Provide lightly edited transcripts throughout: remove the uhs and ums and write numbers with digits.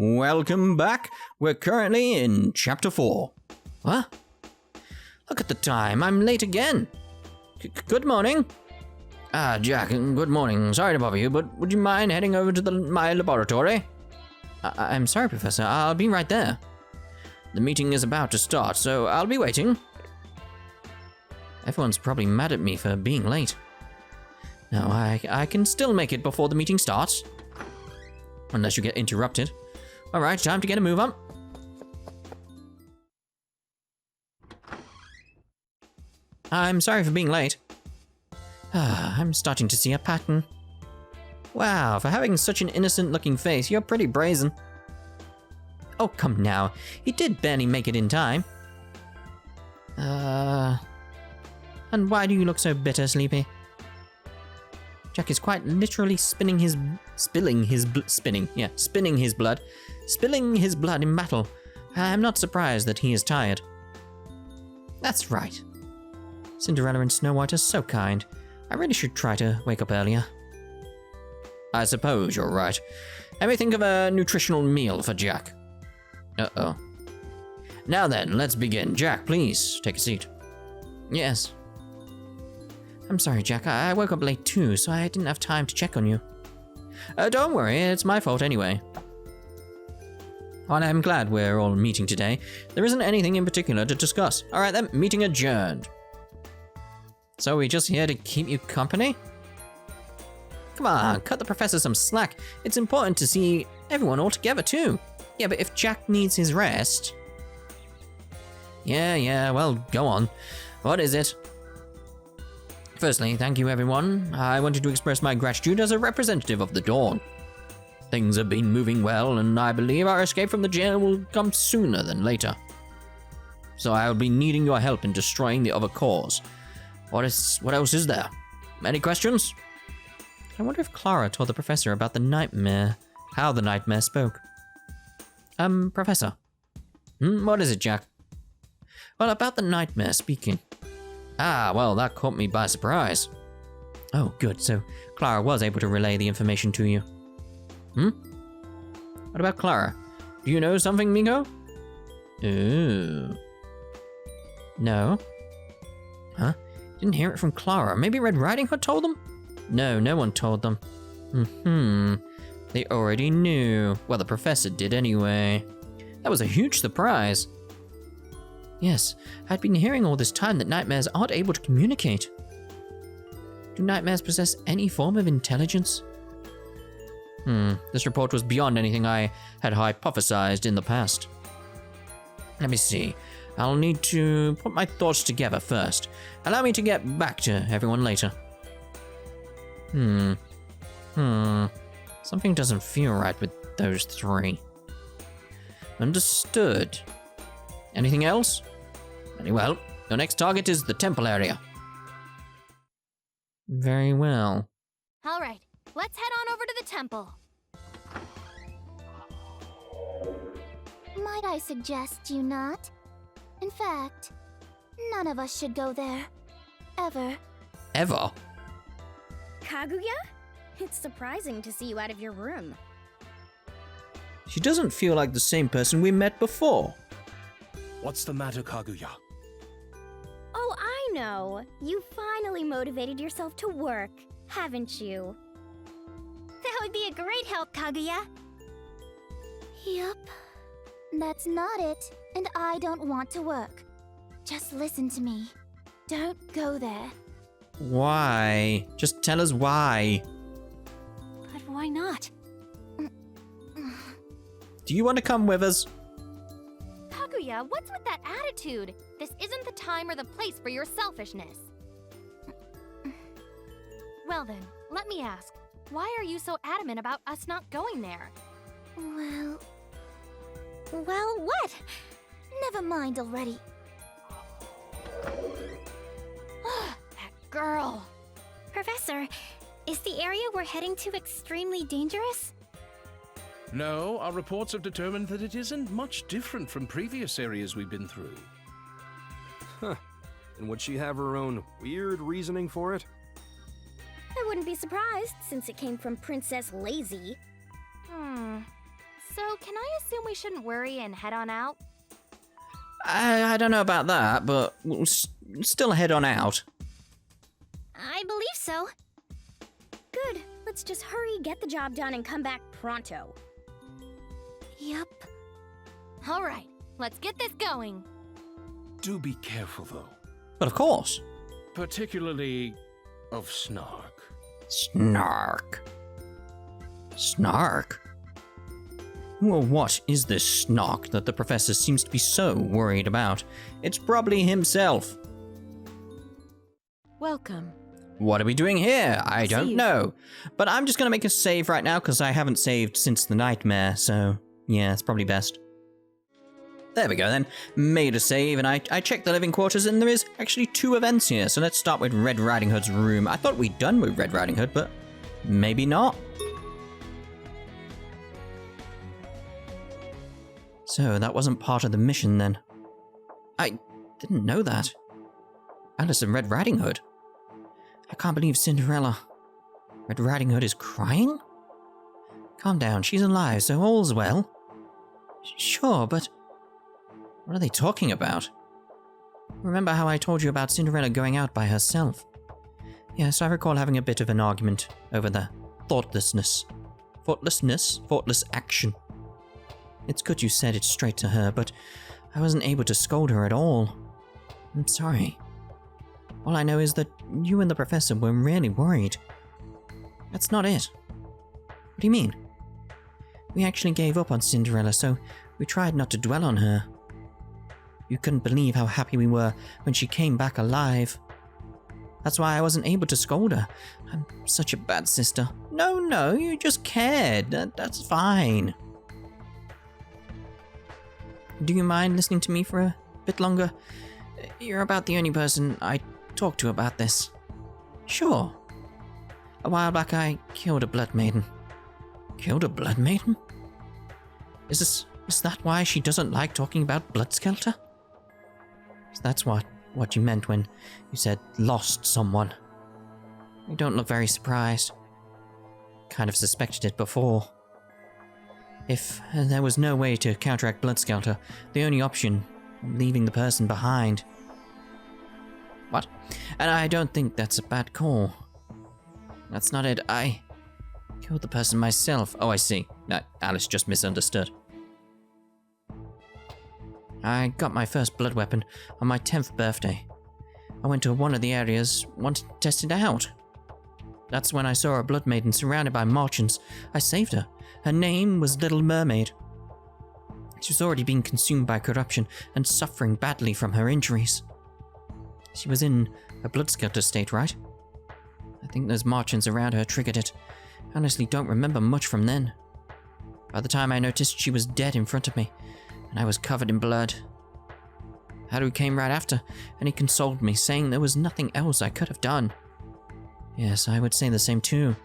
Welcome back. We're currently in Chapter 4. What? Look at the time. I'm late again. Good morning. Jack, good morning. Sorry to bother you, but would you mind heading over to my laboratory? I'm sorry, Professor. I'll be right there. The meeting is about to start, so I'll be waiting. Everyone's probably mad at me for being late. No, I can still make it before the meeting starts. Unless you get interrupted. Alright, time to get a move on. I'm sorry for being late. I'm starting to see a pattern. Wow, for having such an innocent-looking face, you're pretty brazen. Oh, come now. He did barely make it in time. And why do you look so bitter, Sleepy? Jack is quite literally spilling his blood in battle. I'm not surprised that he is tired. That's right. Cinderella and Snow White are so kind. I really should try to wake up earlier. I suppose you're right. Let me think of a nutritional meal for Jack. Uh-oh. Now then, let's begin. Jack, please, take a seat. Yes. I'm sorry, Jack. I woke up late too, so I didn't have time to check on you. Don't worry, it's my fault anyway. Well, I'm glad we're all meeting today. There isn't anything in particular to discuss. Alright then, meeting adjourned. So we're just here to keep you company? Come on, cut the professor some slack. It's important to see everyone all together too. Yeah, but if Jack needs his rest... Yeah, well, go on. What is it? Firstly, thank you everyone. I wanted to express my gratitude as a representative of the Dawn. Things have been moving well, and I believe our escape from the jail will come sooner than later. So I will be needing your help in destroying the other cores. What else is there? Any questions? I wonder if Clara told the professor about the nightmare, how the nightmare spoke. Professor. What is it, Jack? Well, about the nightmare speaking. Well, that caught me by surprise. Oh, good, so Clara was able to relay the information to you. What about Clara? Do you know something, Miko? Ooh. No. Huh? Didn't hear it from Clara. Maybe Red Riding Hood told them? No, no one told them. They already knew. Well, the professor did anyway. That was a huge surprise. Yes, I'd been hearing all this time that nightmares aren't able to communicate. Do nightmares possess any form of intelligence? This report was beyond anything I had hypothesized in the past. Let me see. I'll need to put my thoughts together first. Allow me to get back to everyone later. Something doesn't feel right with those three. Understood. Anything else? Very well. Your next target is the temple area. Very well. All right, let's head on over to the temple. Might I suggest you not? In fact, none of us should go there. Ever. Ever? Kaguya? It's surprising to see you out of your room. She doesn't feel like the same person we met before. What's the matter, Kaguya? Oh, I know. You finally motivated yourself to work, haven't you? That would be a great help, Kaguya. Yup. That's not it, and I don't want to work. Just listen to me. Don't go there. Why? Just tell us why. But why not? Do you want to come with us? Kaguya, what's with that attitude? This isn't the time or the place for your selfishness. Well then, let me ask, why are you so adamant about us not going there? Well, what? Never mind already. That girl. Professor, is the area we're heading to extremely dangerous? No, our reports have determined that it isn't much different from previous areas we've been through. Huh. And would she have her own weird reasoning for it? I wouldn't be surprised, since it came from Princess Lazy. So can I assume we shouldn't worry and head on out? I don't know about that, but we'll still head on out. I believe so. Good. Let's just hurry, get the job done, and come back pronto. Yup. All right, let's get this going. Do be careful, though. But of course. Particularly of Snark. Snark. Snark? Well, what is this Snark that the professor seems to be so worried about? It's probably himself. Welcome. What are we doing here? I don't you. know. But I'm just going to make a save right now because I haven't saved since the nightmare, so yeah, it's probably best. There we go then. Made a save, and I checked the living quarters, and there is actually 2 events here. So let's start with Red Riding Hood's room. I thought we'd done with Red Riding Hood, but maybe not. So that wasn't part of the mission then. I didn't know that. Alice and Red Riding Hood. I can't believe Cinderella. Red Riding Hood is crying? Calm down, she's alive, so all's well. Sure, but what are they talking about? Remember how I told you about Cinderella going out by herself? Yes, I recall having a bit of an argument over the thoughtless action. It's good you said it straight to her, but I wasn't able to scold her at all. I'm sorry. All I know is that you and the professor were really worried. That's not it. What do you mean? We actually gave up on Cinderella, so we tried not to dwell on her. You couldn't believe how happy we were when she came back alive. That's why I wasn't able to scold her. I'm such a bad sister. No, you just cared. That's fine. Do you mind listening to me for a bit longer? You're about the only person I talk to about this. Sure. A while back I killed a blood maiden. Killed a blood maiden? Is that why she doesn't like talking about blood Skelter? So that's what you meant when you said lost someone. You don't look very surprised. Kind of suspected it before. If there was no way to counteract blood Skelter, the only option, leaving the person behind. What? And I don't think that's a bad call. That's not it. I killed the person myself. Oh, I see. No, Alice just misunderstood. I got my first blood weapon on my 10th birthday. I went to one of the areas, wanted to test it out. That's when I saw a blood maiden surrounded by Marchens. I saved her. Her name was Little Mermaid. She was already being consumed by corruption and suffering badly from her injuries. She was in a blood Skelter state, right? I think those Marchens around her triggered it. I honestly don't remember much from then. By the time I noticed, she was dead in front of me, and I was covered in blood. Haru came right after, and he consoled me, saying there was nothing else I could have done. Yes, I would say the same too.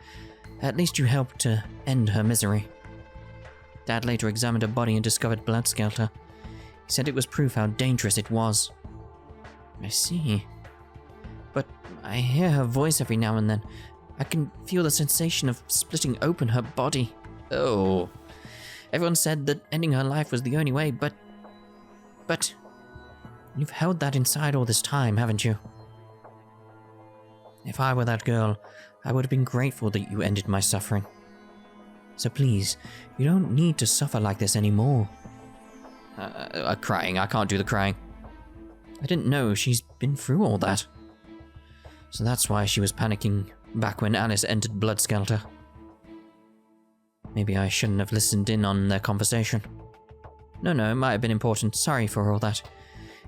At least you helped to end her misery. Dad later examined her body and discovered blood Skelter. He said it was proof how dangerous it was. I see. But I hear her voice every now and then. I can feel the sensation of splitting open her body. Oh. Everyone said that ending her life was the only way, but... You've held that inside all this time, haven't you? If I were that girl, I would have been grateful that you ended my suffering. So please, you don't need to suffer like this anymore. Crying. I can't do the crying. I didn't know she's been through all that. So that's why she was panicking back when Alice entered blood Skelter. Maybe I shouldn't have listened in on their conversation. No, it might have been important. Sorry for all that.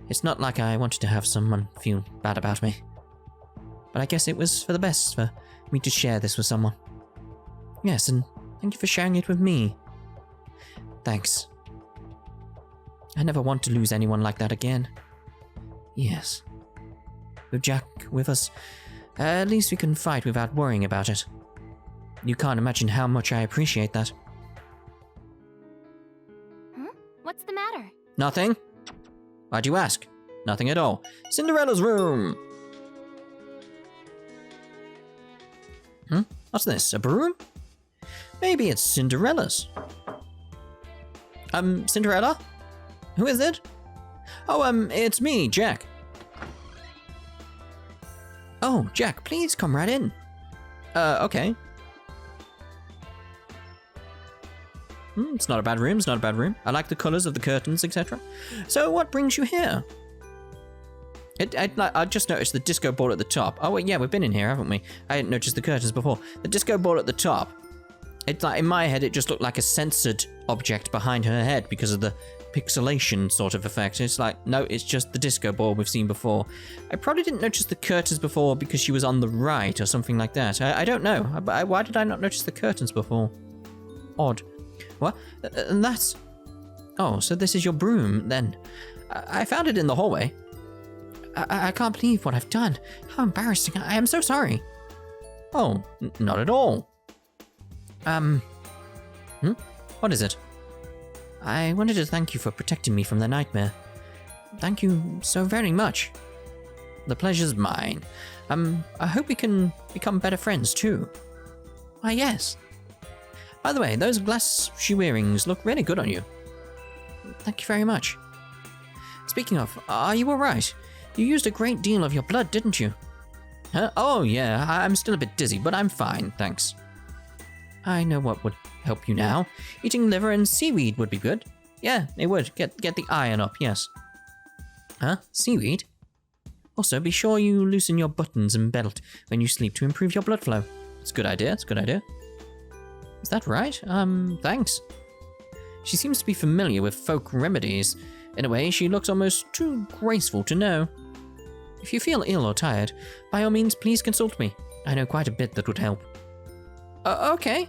It's not like I wanted to have someone feel bad about me. But I guess it was for the best for me to share this with someone. Yes, and thank you for sharing it with me. Thanks. I never want to lose anyone like that again. Yes. With Jack with us, at least we can fight without worrying about it. You can't imagine how much I appreciate that. What's the matter? Nothing? Why'd you ask? Nothing at all. Cinderella's room! What's this, a broom? Maybe it's Cinderella's. Cinderella? Who is it? Oh, it's me, Jack. Oh, Jack, please come right in. Okay. It's not a bad room, it's not a bad room. I like the colors of the curtains, etc. So what brings you here? I just noticed the disco ball at the top. Oh, wait, yeah, we've been in here, haven't we? I hadn't noticed the curtains before. The disco ball at the top. It's like, in my head, it just looked like a censored object behind her head because of the pixelation sort of effect. It's like, no, it's just the disco ball we've seen before. I probably didn't notice the curtains before because she was on the right or something like that. I don't know. Why did I not notice the curtains before? Odd. What? And that's... Oh, so this is your broom, then. I found it in the hallway. I can't believe what I've done. How embarrassing. I am so sorry. Oh, not at all. What is it? I wanted to thank you for protecting me from the nightmare. Thank you so very much. The pleasure's mine. I hope we can become better friends too. Why, yes. By the way, those glass shoe earrings look really good on you. Thank you very much. Speaking of, are you alright? You used a great deal of your blood, didn't you? Huh? Oh, yeah, I'm still a bit dizzy, but I'm fine, thanks. I know what would help you now. Eating liver and seaweed would be good. Yeah, it would. Get the iron up, yes. Huh? Seaweed? Also, be sure you loosen your buttons and belt when you sleep to improve your blood flow. It's a good idea, it's a good idea. Is that right? Thanks. She seems to be familiar with folk remedies. In a way, she looks almost too graceful to know. If you feel ill or tired, by all means, please consult me. I know quite a bit that would help. Okay.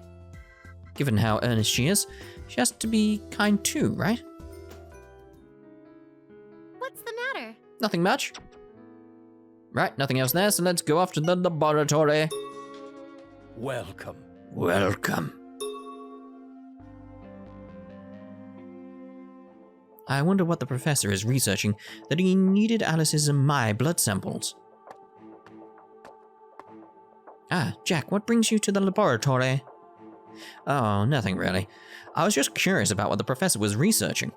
Given how earnest she is, she has to be kind too, right? What's the matter? Nothing much. Right, nothing else there, so let's go off to the laboratory. Welcome. Welcome. I wonder what the professor is researching that he needed Alice's and my blood samples. Ah, Jack, what brings you to the laboratory? Oh, nothing really. I was just curious about what the professor was researching.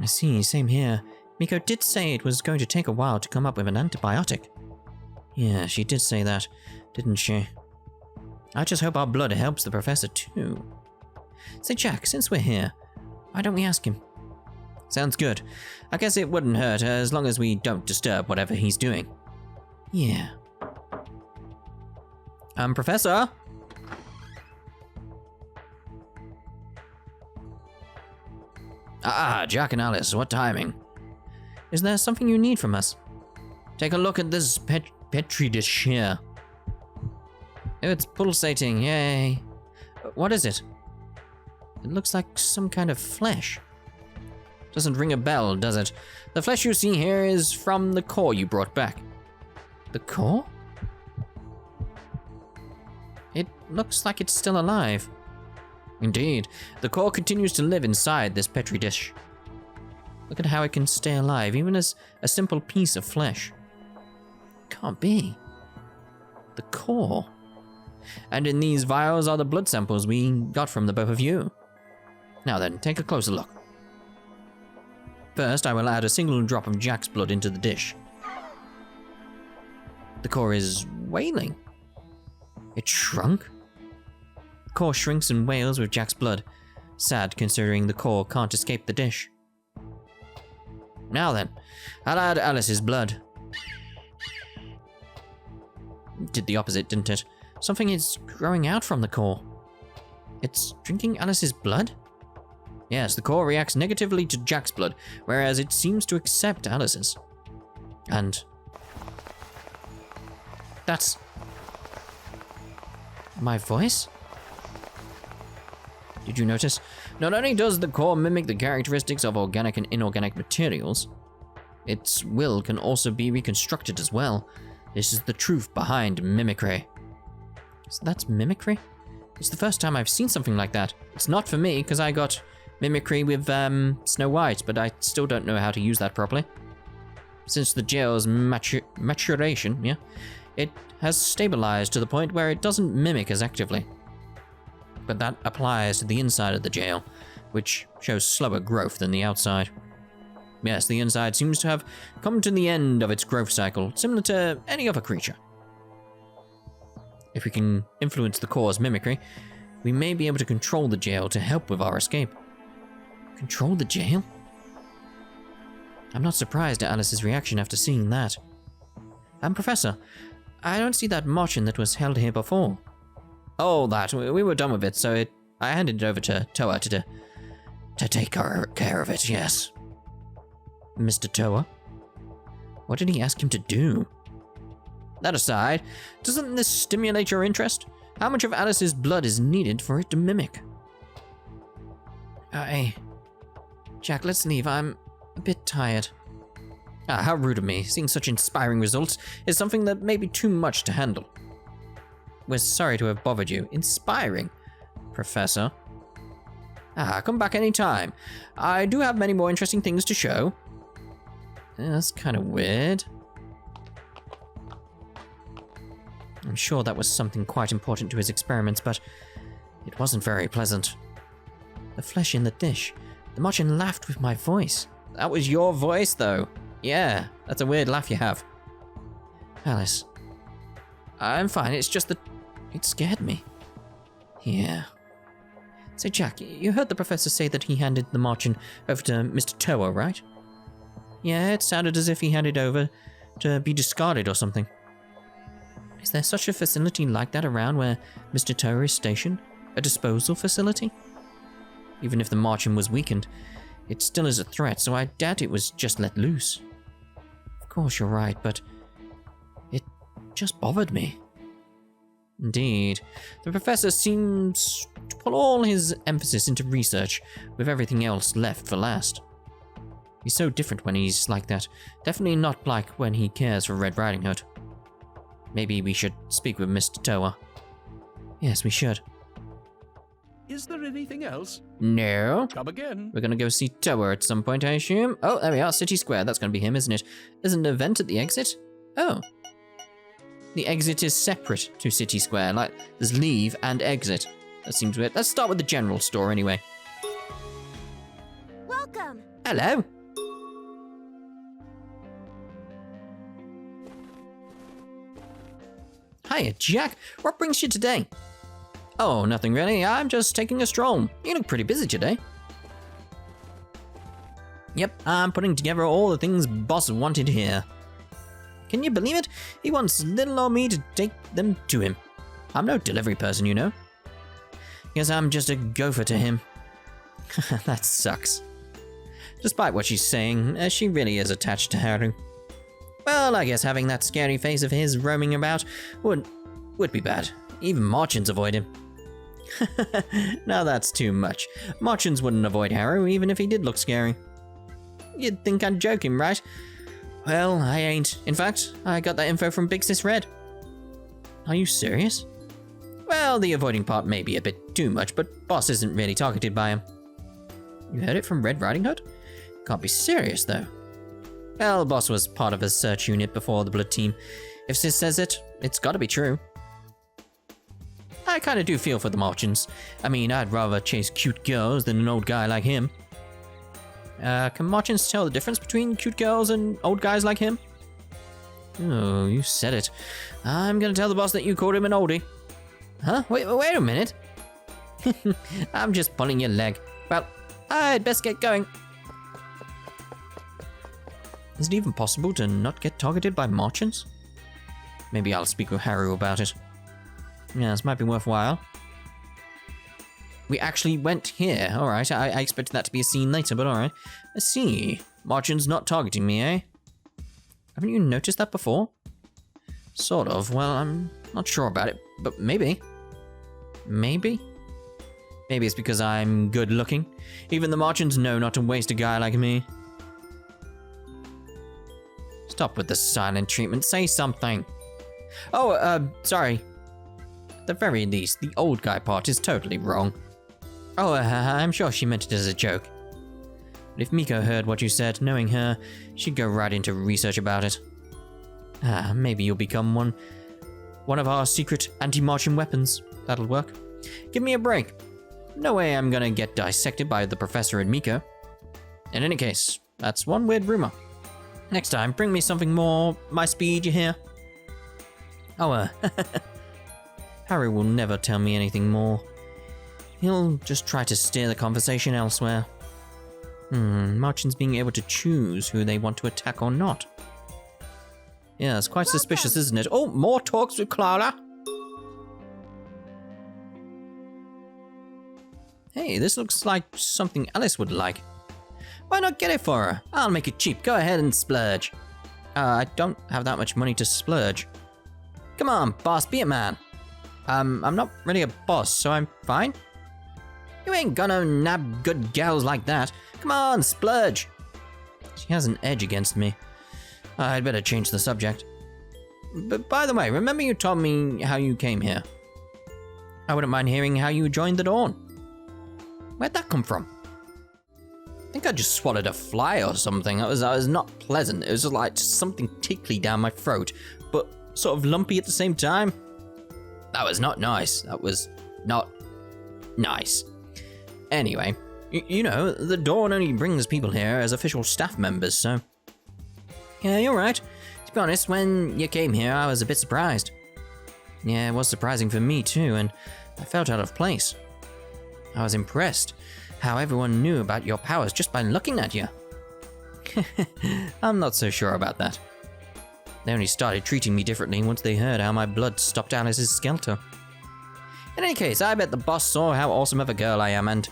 I see, same here. Miko did say it was going to take a while to come up with an antibiotic. Yeah, she did say that, didn't she? I just hope our blood helps the professor too. Say, Jack, since we're here, why don't we ask him? Sounds good. I guess it wouldn't hurt as long as we don't disturb whatever he's doing. Yeah. Professor? Ah, Jack and Alice, what timing? Is there something you need from us? Take a look at this petri dish here. Oh, it's pulsating, yay. What is it? It looks like some kind of flesh. Doesn't ring a bell, does it? The flesh you see here is from the core you brought back. The core? It looks like it's still alive. Indeed, the core continues to live inside this petri dish. Look at how it can stay alive, even as a simple piece of flesh. Can't be. The core. And in these vials are the blood samples we got from the both of you. Now then, take a closer look. First, I will add a single drop of Jack's blood into the dish. The core is wailing. It shrunk? The core shrinks and wails with Jack's blood. Sad considering the core can't escape the dish. Now then, I'll add Alice's blood. Did the opposite, didn't it? Something is growing out from the core. It's drinking Alice's blood? Yes, the core reacts negatively to Jack's blood, whereas it seems to accept Alice's. And... that's... my voice? Did you notice? Not only does the core mimic the characteristics of organic and inorganic materials, its will can also be reconstructed as well. This is the truth behind mimicry. So that's mimicry? It's the first time I've seen something like that. It's not for me, because I got mimicry with Snow White, but I still don't know how to use that properly. Since the jail's maturation, yeah, it has stabilized to the point where it doesn't mimic as actively. But that applies to the inside of the jail. which shows slower growth than the outside. Yes, the inside seems to have come to the end of its growth cycle, similar to any other creature. If we can influence the core's mimicry, we may be able to control the jail to help with our escape. Control the jail? I'm not surprised at Alice's reaction after seeing that. Professor, I don't see that Marchen that was held here before. Oh, that. We were done with it, so I handed it over to Toa to take care of it, yes. Mr. Toa? What did he ask him to do? That aside, doesn't this stimulate your interest? How much of Alice's blood is needed for it to mimic? Jack, let's leave. I'm a bit tired. How rude of me. Seeing such inspiring results is something that may be too much to handle. We're sorry to have bothered you. Inspiring, Professor. Come back any time. I do have many more interesting things to show. That's kind of weird. I'm sure that was something quite important to his experiments, but it wasn't very pleasant. The flesh in the dish. The Marchen laughed with my voice. That was your voice, though. Yeah, that's a weird laugh you have. Alice. I'm fine, it's just that it scared me. Yeah. Say, Jack, you heard the professor say that he handed the Marchen over to Mr. Toa, right? Yeah, it sounded as if he handed over to be discarded or something. Is there such a facility like that around where Mr. Toa is stationed? A disposal facility? Even if the Marchen was weakened, it still is a threat, so I doubt it was just let loose. Of course you're right, but it just bothered me. Indeed. The professor seems to put all his emphasis into research, with everything else left for last. He's so different when he's like that. Definitely not like when he cares for Red Riding Hood. Maybe we should speak with Mr. Toa. Yes, we should. Is there anything else? No. Come again. We're gonna go see Toa at some point, I assume. Oh, there we are, City Square. That's gonna be him, isn't it? There's an event at the exit? Oh. The exit is separate to City Square. Like, there's leave and exit. That seems weird. Let's start with the general store anyway. Welcome. Hello. Hiya, Jack. What brings you today? Oh, nothing really. I'm just taking a stroll. You look pretty busy today. Yep, I'm putting together all the things Boss wanted here. Can you believe it? He wants little old me to take them to him. I'm no delivery person, you know. Guess I'm just a gopher to him. That sucks. Despite what she's saying, she really is attached to Haru. Well, I guess having that scary face of his roaming about would be bad. Even Marchens avoid him. Now that's too much. Marchens wouldn't avoid Haru even if he did look scary. You'd think I'm joking, right? Well, I ain't. In fact, I got that info from Big Sis Red. Are you serious? Well, the avoiding part may be a bit too much, but Boss isn't really targeted by him. You heard it from Red Riding Hood? Can't be serious, though. Well, Boss was part of a search unit before the Blood Team. If Sis says it, it's gotta be true. I kinda do feel for the Marchens. I mean, I'd rather chase cute girls than an old guy like him. Can Marchens tell the difference between cute girls and old guys like him? Oh, you said it. I'm gonna tell the boss that you called him an oldie. Huh? Wait a minute. I'm just pulling your leg. Well, I'd best get going. Is it even possible to not get targeted by Marchens? Maybe I'll speak with Haru about it. Yeah, this might be worthwhile. We actually went here. Alright, I expected that to be a scene later, but alright. Let's see. Marchens not targeting me, eh? Haven't you noticed that before? Sort of. Well, I'm not sure about it, but maybe. Maybe? Maybe it's because I'm good looking. Even the Marchens know not to waste a guy like me. Stop with the silent treatment. Say something. Oh, sorry. At the very least, the old guy part is totally wrong. Oh, I'm sure she meant it as a joke. But if Miko heard what you said, knowing her, she'd go right into research about it. Maybe you'll become one of our secret anti-Marchen weapons. That'll work. Give me a break. No way I'm gonna get dissected by the professor and Miko. In any case, that's one weird rumor. Next time, bring me something more my speed, you hear? Oh, Harry will never tell me anything more. He'll just try to steer the conversation elsewhere. Marchens being able to choose who they want to attack or not. Yeah, it's quite suspicious, isn't it? Oh, more talks with Clara. Hey, this looks like something Alice would like. Why not get it for her? I'll make it cheap. Go ahead and splurge. I don't have that much money to splurge. Come on, boss, be a man. I'm not really a boss, so I'm fine. You ain't gonna nab good gals like that. Come on, splurge. She has an edge against me. I'd better change the subject. But by the way, remember you told me how you came here? I wouldn't mind hearing how you joined the Dawn. Where'd that come from? I think I just swallowed a fly or something. That was not pleasant. It was just like something tickly down my throat, but sort of lumpy at the same time. That was not nice. That was not nice. Anyway, you know, the Dawn only brings people here as official staff members, so... Yeah, you're right. To be honest, when you came here, I was a bit surprised. Yeah, it was surprising for me too, and I felt out of place. I was impressed how everyone knew about your powers just by looking at you. I'm not so sure about that. They only started treating me differently once they heard how my blood stopped Alice's Skelter. In any case, I bet the boss saw how awesome of a girl I am and...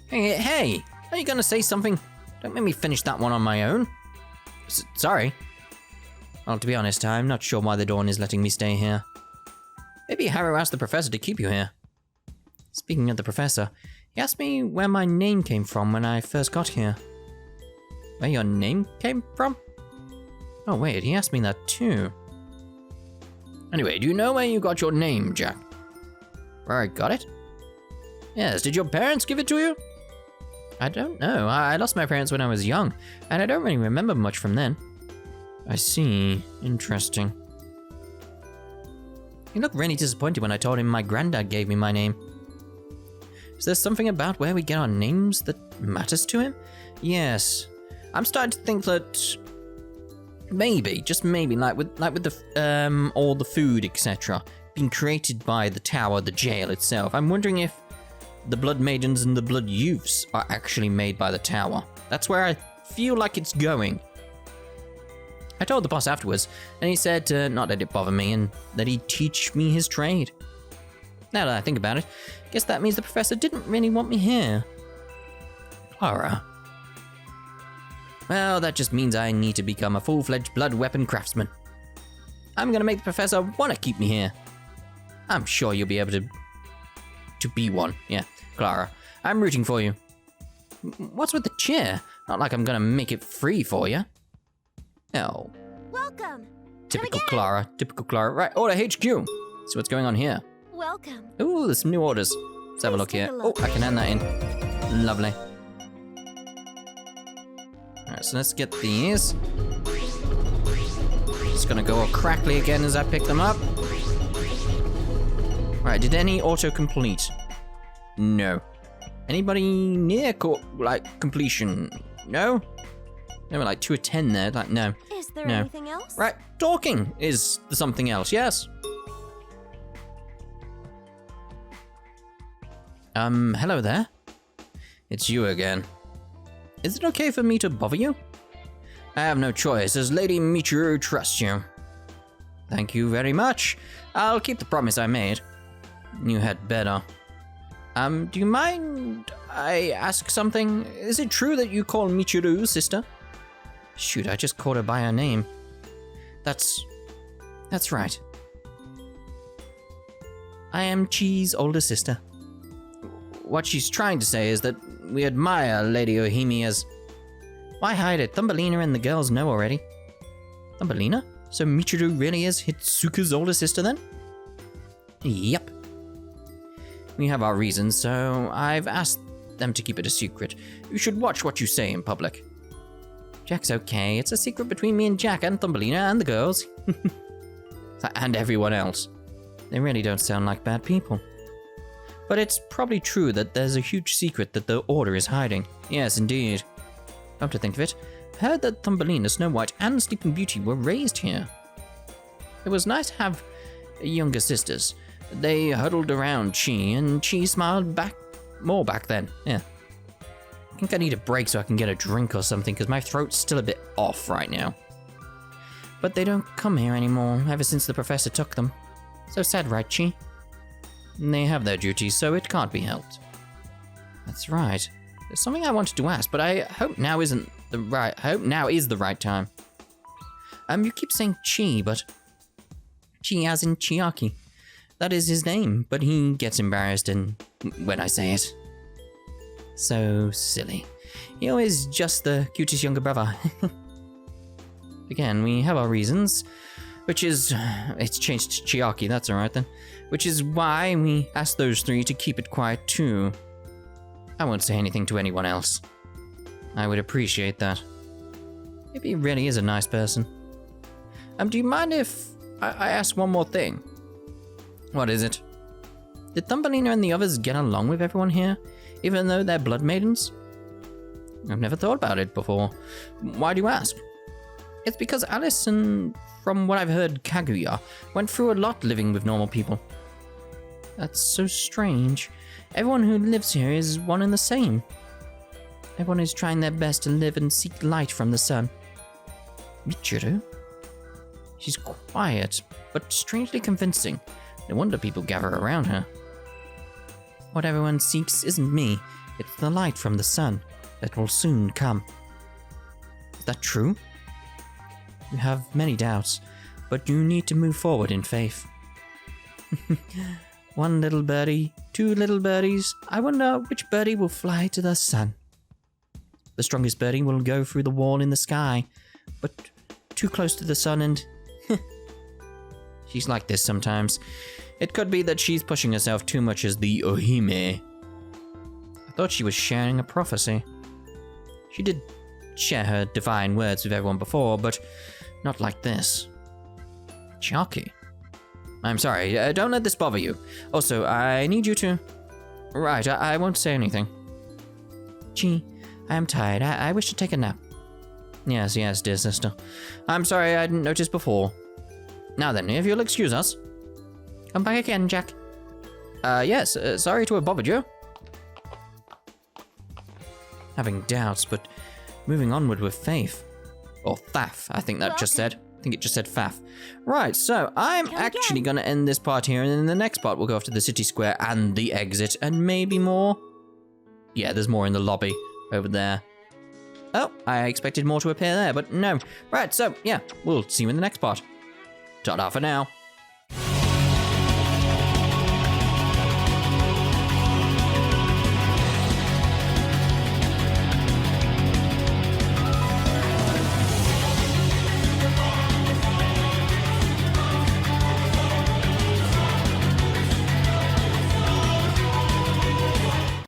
Hey, are you gonna say something? Don't make me finish that one on my own. Sorry. Well, to be honest, I'm not sure why the Dawn is letting me stay here. Maybe Harrow asked the professor to keep you here. Speaking of the professor, he asked me where my name came from when I first got here. Where your name came from? Oh wait, he asked me that too. Anyway, do you know where you got your name, Jack? Where I got it? Yes, did your parents give it to you? I don't know. I lost my parents when I was young, and I don't really remember much from then. I see. Interesting. He looked really disappointed when I told him my granddad gave me my name. Is there something about where we get our names that matters to him? Yes. I'm starting to think that maybe, just maybe, like with the all the food, etc., being created by the tower, the jail itself. I'm wondering if the Blood Maidens and the Blood Youths are actually made by the tower. That's where I feel like it's going. I told the boss afterwards, and he said not let it bother me and that he'd teach me his trade. Now that I think about it, I guess that means the professor didn't really want me here. Clara. Well, that just means I need to become a full-fledged blood weapon craftsman. I'm gonna make the professor want to keep me here. I'm sure you'll be able to be one. Yeah, Clara, I'm rooting for you. What's with the chair? Not like I'm gonna make it free for you. Oh. Welcome. Typical Clara, typical Clara. Right, Order HQ. See what's going on here. Welcome. Ooh, there's some new orders. Let's have a look here. Oh, I can hand that in. Lovely. Alright, so let's get these. Just gonna go all crackly again as I pick them up. Right, did any auto-complete? No. Anybody near completion? No? There were like 2 or 10 there, like no. Is there No. anything else? Right, talking is something else, yes. Hello there. It's you again. Is it okay for me to bother you? I have no choice, as Lady Michiru trusts you. Thank you very much. I'll keep the promise I made. You had better. Do you mind I ask something? Is it true that you call Michiru sister? Shoot, I just called her by her name. That's right. I am Chi's older sister. What she's trying to say is that we admire Lady Ohimi as... Why hide it? Thumbelina and the girls know already. Thumbelina? So Michiru really is Hitsuka's older sister then? Yep. We have our reasons, so I've asked them to keep it a secret. You should watch what you say in public. Jack's okay. It's a secret between me and Jack and Thumbelina and the girls. And everyone else. They really don't sound like bad people. But it's probably true that there's a huge secret that the Order is hiding. Yes, indeed. Come to think of it, I heard that Thumbelina, Snow White, and Sleeping Beauty were raised here. It was nice to have younger sisters. They huddled around Chi, and Chi smiled more back then. Yeah. I think I need a break so I can get a drink or something, because my throat's still a bit off right now. But they don't come here anymore, ever since the professor took them. So sad, right, Chi? They have their duties, so it can't be helped. That's right. There's something I wanted to ask, but I hope now is the right time. You keep saying Chi, but Chi as in Chiaki. That is his name, but he gets embarrassed when I say it. So silly. He always just the cutest younger brother. Again, we have our reasons, which is... It's changed to Chiaki, that's alright then. Which is why we asked those three to keep it quiet too. I won't say anything to anyone else. I would appreciate that. Maybe he really is a nice person. Do you mind if I ask one more thing? What is it? Did Thumbelina and the others get along with everyone here, even though they're blood maidens? I've never thought about it before. Why do you ask? It's because Alice and, from what I've heard, Kaguya went through a lot living with normal people. That's so strange. Everyone who lives here is one and the same. Everyone is trying their best to live and seek light from the sun. Michiru? She's quiet, but strangely convincing. No wonder people gather around her. What everyone seeks isn't me. It's the light from the sun that will soon come. Is that true? You have many doubts, but you need to move forward in faith. One little birdie, two little birdies. I wonder which birdie will fly to the sun. The strongest birdie will go through the wall in the sky, but too close to the sun and... She's like this sometimes. It could be that she's pushing herself too much as the Ohime. I thought she was sharing a prophecy. She did share her divine words with everyone before, but not like this. Chiaki. I'm sorry, don't let this bother you. Also, I need you to... Right, I won't say anything. Chi, I am tired. I wish to take a nap. Yes, dear sister. I'm sorry I didn't notice before. Now then, if you'll excuse us. Come back again, Jack. Yes, sorry to have bothered you. Having doubts, but moving onward with faith. Or faff, I think that just said. I think it just said faff. Right, so I'm actually going to end this part here, and in the next part we'll go off to the city square and the exit, and maybe more. Yeah, there's more in the lobby over there. Oh, I expected more to appear there, but no. Right, so yeah, we'll see you in the next part. Ta-da for now.